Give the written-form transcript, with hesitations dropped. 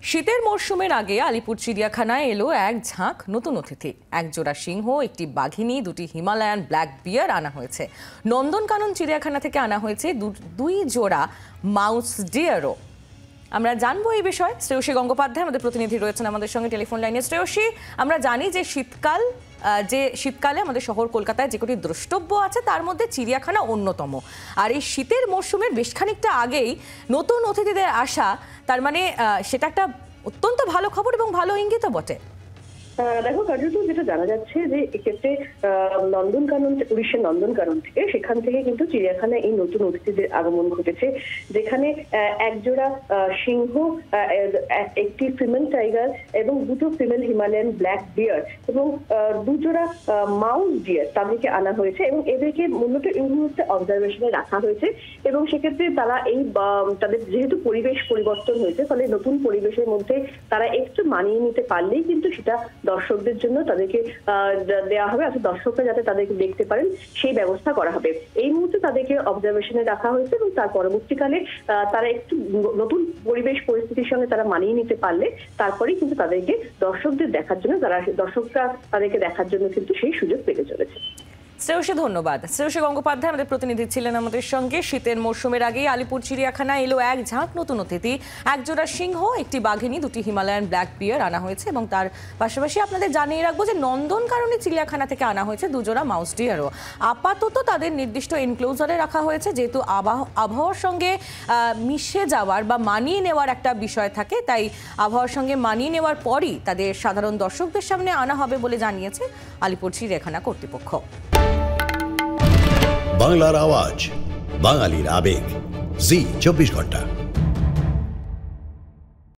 শীতের মরশুমের আগে আলিপুর চিড়িয়াখানায় এলো এক ঝাঁক নতুন অতিথি। এক জোড়া সিংহ, একটি বাঘিনী, দুটি হিমালয়ান ব্ল্যাক বিয়ার আনা হয়েছে। নন্দনকানন চিড়িয়াখানা থেকে আনা হয়েছে দুই জোড়া মাউস ডিয়ারও। আমরা জানবো এই বিষয়ে। শ্রেয়সী গঙ্গোপাধ্যায় আমাদের প্রতিনিধি রয়েছেন আমাদের সঙ্গে টেলিফোন লাইনে। শ্রেয়সী, আমরা জানি যে শীতকালে আমাদের শহর কলকাতায় যে কটি দ্রষ্টব্য আছে তার মধ্যে চিড়িয়াখানা অন্যতম। আর এই শীতের মরশুমের বেশ খানিকটা আগেই নতুন অতিথিদের আসা, তার মানে সেটা একটা অত্যন্ত ভালো খবর এবং ভালো ইঙ্গিতও বটে। দেখো কার্যত যেটা জানা যাচ্ছে যে এক্ষেত্রে নন্দনকানন, উড়িষ্যার নন্দনকানন থেকে, সেখান থেকে কিন্তু চিড়িয়াখানায় এই নতুন অতিথিদের আগমন ঘটেছে, যেখানে একজোড়া সিংহ, একটি ফিমেল টাইগার এবং দুটো ফিমেল হিমালয়ান ব্ল্যাক বিয়ার এবং দুজোড়া মাউস ডিয়ার তাদেরকে আনা হয়েছে এবং এদেরকে মূলত এই মুহূর্তে অবজারভেশনে রাখা হয়েছে। এবং সেক্ষেত্রে তারা তাদের যেহেতু পরিবেশ পরিবর্তন হয়েছে, ফলে নতুন পরিবেশের মধ্যে তারা একটু মানিয়ে নিতে পারলেই কিন্তু সেটা দর্শকদের জন্য তাদেরকে দেওয়া হবে, অর্থাৎ দর্শকরা যাতে তাদেরকে দেখতে পারেন সেই ব্যবস্থা করা হবে। এই মুহূর্তে তাদেরকে অবজারভেশনে রাখা হয়েছে এবং তার পরবর্তীকালে তারা একটু নতুন পরিবেশ পরিস্থিতির সঙ্গে তারা মানিয়ে নিতে পারলে তারপরেই কিন্তু তাদেরকে দর্শকরা তাদেরকে দেখার জন্য কিন্তু সেই সুযোগ পেতে চলেছে। শ্রেয়সী, ধন্যবাদ। শ্রেয়সী গঙ্গোপাধ্যায় আমাদের প্রতিনিধি ছিলেন আমাদের সঙ্গে। শীতের মরশুমের আগেই আলিপুর চিড়িয়াখানায় এলো এক ঝাঁক নতুন অতিথি। একজোড়া সিংহ, একটি বাঘিনী, দুটি হিমালয়ান ব্ল্যাক বিয়ার আনা হয়েছে এবং তার পাশাপাশি আপনাদের জানিয়ে রাখবো যে নন্দনকানন চিড়িয়াখানা থেকে আনা হয়েছে দুজোড়া মাউস ডিয়ারও। আপাতত তাদের নির্দিষ্ট এনক্লোজারে রাখা হয়েছে, যেহেতু আবহাওয়ার সঙ্গে মিশে যাওয়ার বা মানিয়ে নেওয়ার একটা বিষয় থাকে, তাই আবহাওয়ার সঙ্গে মানিয়ে নেওয়ার পরই তাদের সাধারণ দর্শকদের সামনে আনা হবে বলে জানিয়েছে আলিপুর চিড়িয়াখানা কর্তৃপক্ষ। বাংলার আওয়াজ, বাঙালির আবেগ, জি 24 ঘন্টা।